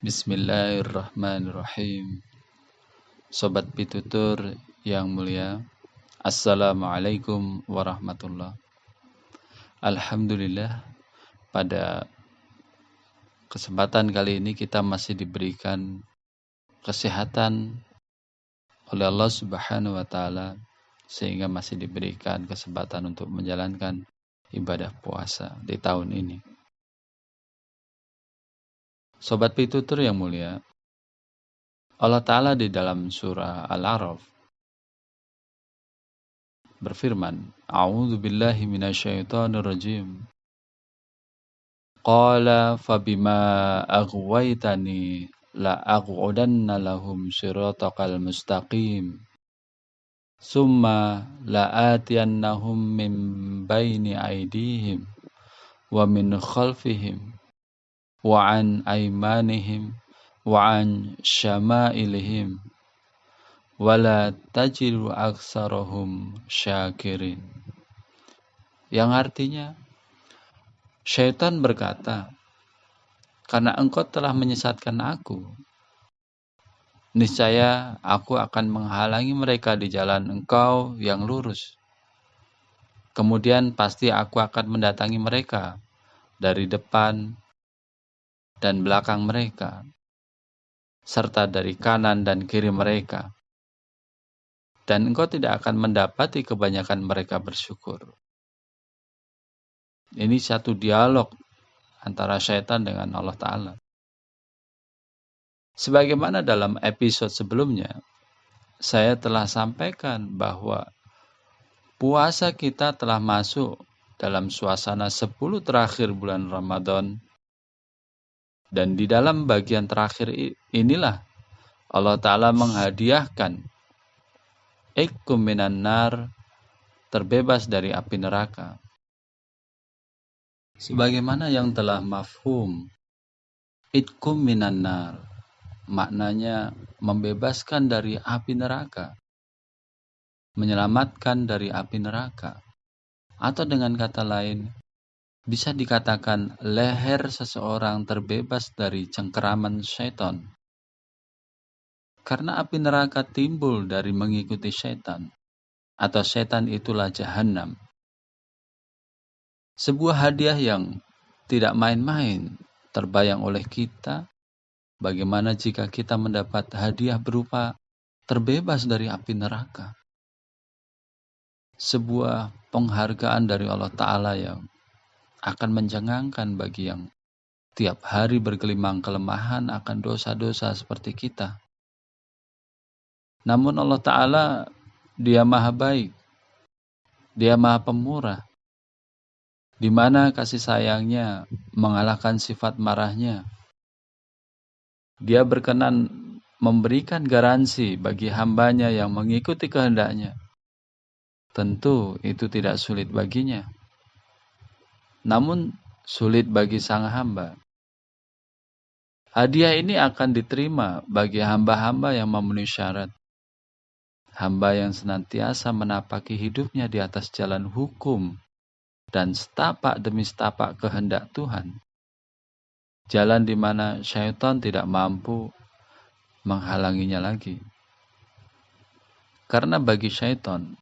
Bismillahirrahmanirrahim. Sobat Pitutur yang mulia, Assalamualaikum warahmatullahi. Alhamdulillah, pada kesempatan kali ini kita masih diberikan kesehatan oleh Allah Subhanahu wa taala sehingga masih diberikan kesempatan untuk menjalankan ibadah puasa di tahun ini. Sobat Pitutur yang mulia, Allah Ta'ala di dalam surah Al-A'raf berfirman, A'udzu billahi minasyaitonir rajim. Qala fabima aghwaytani la aq'udanna lahum shiratakal mustaqim. Summa la'atiyannahum min baini aydihim wa min khalfihim wa an aymanihim wa an syama'ilihim wala tajidu aktsarahum syakirin. Yang artinya, syaitan berkata, karena engkau telah menyesatkan aku, niscaya aku akan menghalangi mereka di jalan engkau yang lurus. Kemudian pasti aku akan mendatangi mereka dari depan dan belakang mereka, serta dari kanan dan kiri mereka. Dan engkau tidak akan mendapati kebanyakan mereka bersyukur. Ini satu dialog antara syaitan dengan Allah Ta'ala. Sebagaimana dalam episode sebelumnya, saya telah sampaikan bahwa puasa kita telah masuk dalam suasana 10 terakhir bulan Ramadan. Dan di dalam bagian terakhir inilah Allah Ta'ala menghadiahkan Ikum minan nar, terbebas dari api neraka. Sebagaimana yang telah mafhum, Itkum minan nar, maknanya membebaskan dari api neraka, menyelamatkan dari api neraka. Atau dengan kata lain, bisa dikatakan leher seseorang terbebas dari cengkeraman syaitan. Karena api neraka timbul dari mengikuti syaitan, atau syaitan itulah Jahannam. Sebuah hadiah yang tidak main-main terbayang oleh kita, bagaimana jika kita mendapat hadiah berupa terbebas dari api neraka. Sebuah penghargaan dari Allah Ta'ala yang akan mencengangkan bagi yang tiap hari bergelimang kelemahan akan dosa-dosa seperti kita. Namun Allah Ta'ala, Dia Maha Baik, Dia Maha Pemurah, di mana kasih sayangnya mengalahkan sifat marahnya. Dia berkenan memberikan garansi bagi hambanya yang mengikuti kehendaknya. Tentu itu tidak sulit baginya. Namun sulit bagi sang hamba. Hadiah ini akan diterima bagi hamba-hamba yang memenuhi syarat. Hamba yang senantiasa menapaki hidupnya di atas jalan hukum dan setapak demi setapak kehendak Tuhan. Jalan di mana syaitan tidak mampu menghalanginya lagi. Karena bagi syaitan,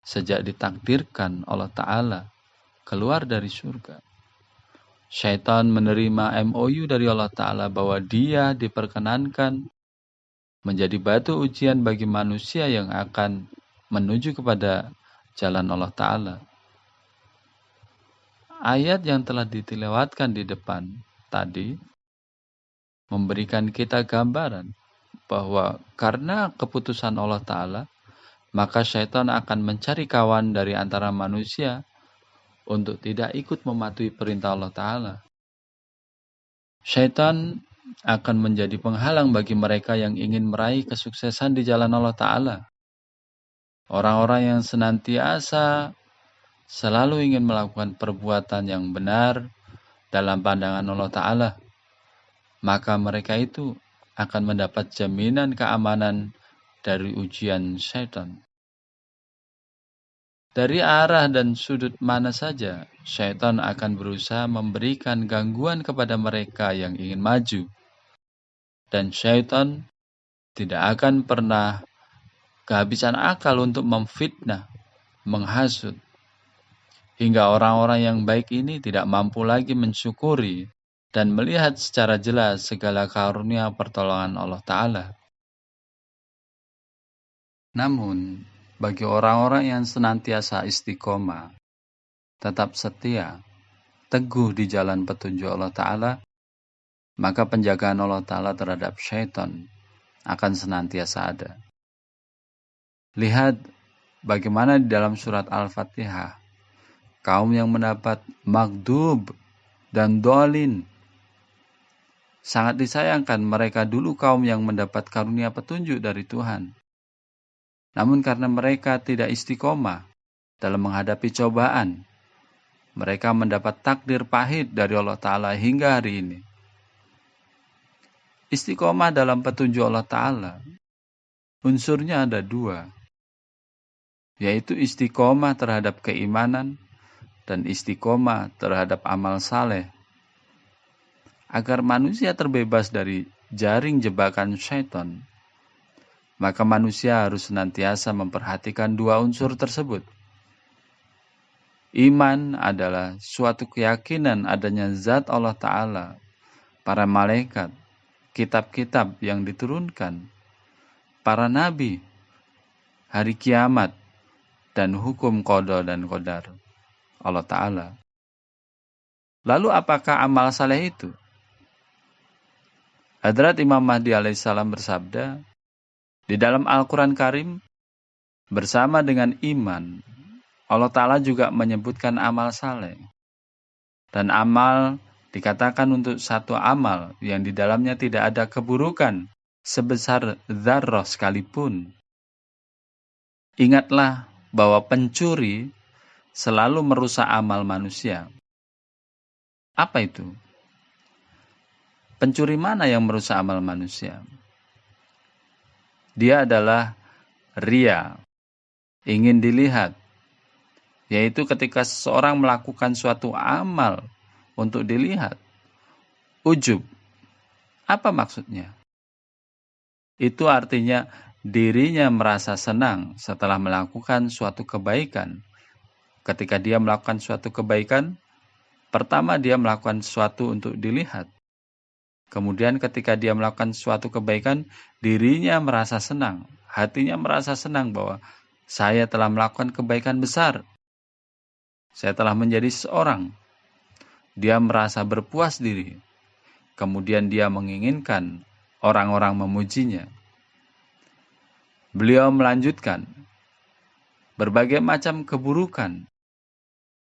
sejak ditakdirkan Allah Ta'ala keluar dari surga, syaitan menerima MOU dari Allah Ta'ala bahwa dia diperkenankan menjadi batu ujian bagi manusia yang akan menuju kepada jalan Allah Ta'ala. Ayat yang telah ditilawatkan di depan tadi memberikan kita gambaran bahwa karena keputusan Allah Ta'ala, maka syaitan akan mencari kawan dari antara manusia untuk tidak ikut mematuhi perintah Allah Ta'ala. Syaitan akan menjadi penghalang bagi mereka yang ingin meraih kesuksesan di jalan Allah Ta'ala. Orang-orang yang senantiasa selalu ingin melakukan perbuatan yang benar dalam pandangan Allah Ta'ala, maka mereka itu akan mendapat jaminan keamanan dari ujian syaitan. Dari arah dan sudut mana saja, syaitan akan berusaha memberikan gangguan kepada mereka yang ingin maju Dan syaitan tidak akan pernah kehabisan akal untuk memfitnah, menghasut, hingga orang-orang yang baik ini tidak mampu lagi mensyukuri dan melihat secara jelas segala karunia pertolongan Allah Ta'ala. Namun, bagi orang-orang yang senantiasa istiqomah, tetap setia, teguh di jalan petunjuk Allah Ta'ala, maka penjagaan Allah Ta'ala terhadap syaitan akan senantiasa ada. Lihat bagaimana di dalam surat Al-Fatihah, kaum yang mendapat magdub dan dolin. Sangat disayangkan mereka dulu kaum yang mendapat karunia petunjuk dari Tuhan. Namun karena mereka tidak istiqomah dalam menghadapi cobaan, mereka mendapat takdir pahit dari Allah Ta'ala hingga hari ini. Istiqomah dalam petunjuk Allah Ta'ala, unsurnya ada dua, yaitu istiqomah terhadap keimanan dan istiqomah terhadap amal saleh. Agar manusia terbebas dari jaring jebakan syaitan, maka manusia harus senantiasa memperhatikan dua unsur tersebut. Iman adalah suatu keyakinan adanya zat Allah Ta'ala, para malaikat, kitab-kitab yang diturunkan, para nabi, hari kiamat, dan hukum qada dan qadar Allah Ta'ala. Lalu apakah amal saleh itu? Hadrat Imam Mahdi alaihissalam bersabda, di dalam Al-Quran Karim, bersama dengan iman, Allah Ta'ala juga menyebutkan amal saleh. Dan amal dikatakan untuk satu amal yang di dalamnya tidak ada keburukan sebesar dzarrah sekalipun. Ingatlah bahwa pencuri selalu merusak amal manusia. Apa itu? Pencuri mana yang merusak amal manusia? Dia adalah riya, ingin dilihat, yaitu ketika seseorang melakukan suatu amal untuk dilihat. Ujub, apa maksudnya? Itu artinya dirinya merasa senang setelah melakukan suatu kebaikan. Ketika dia melakukan suatu kebaikan, pertama dia melakukan sesuatu untuk dilihat. Kemudian ketika dia melakukan suatu kebaikan, dirinya merasa senang. Hatinya merasa senang bahwa saya telah melakukan kebaikan besar. Saya telah menjadi seorang. Dia merasa berpuas diri. Kemudian dia menginginkan orang-orang memujinya. Beliau melanjutkan, berbagai macam keburukan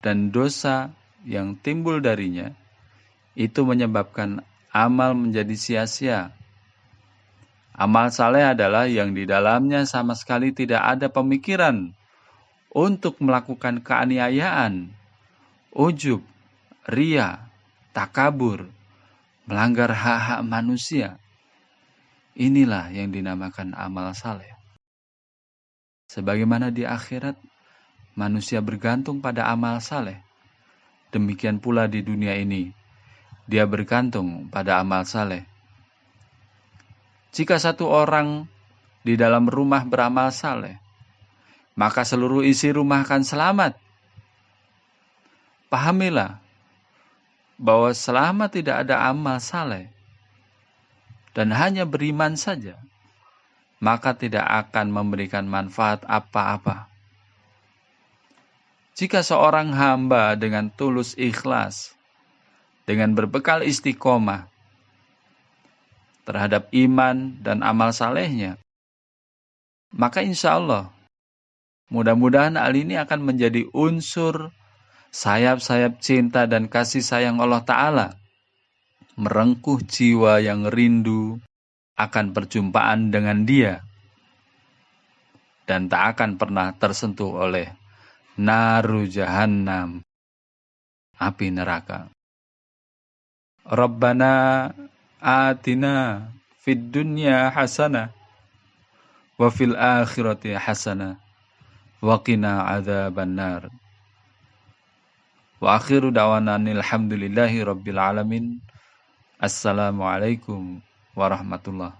dan dosa yang timbul darinya, itu menyebabkan amal menjadi sia-sia. Amal saleh adalah yang di dalamnya sama sekali tidak ada pemikiran untuk melakukan keaniayaan, ujub, riya, takabur, melanggar hak-hak manusia. Inilah yang dinamakan amal saleh. Sebagaimana di akhirat, manusia bergantung pada amal saleh. Demikian pula di dunia ini, dia bergantung pada amal saleh. Jika satu orang di dalam rumah beramal saleh, maka seluruh isi rumah akan selamat. Pahamilah bahwa selama tidak ada amal saleh dan hanya beriman saja, maka tidak akan memberikan manfaat apa-apa. Jika seorang hamba dengan tulus ikhlas, dengan berbekal istiqomah terhadap iman dan amal salehnya, maka insya Allah, mudah-mudahan hal ini akan menjadi unsur sayap-sayap cinta dan kasih sayang Allah Ta'ala, merengkuh jiwa yang rindu akan perjumpaan dengan Dia, dan tak akan pernah tersentuh oleh naru jahannam, api neraka. Rabbana atina fid dunya hasanah wa fil akhirati hasanah wa qina adzabannar. Wa akhiru da'wana alhamdulillahi rabbil alamin. Assalamualaikum warahmatullahi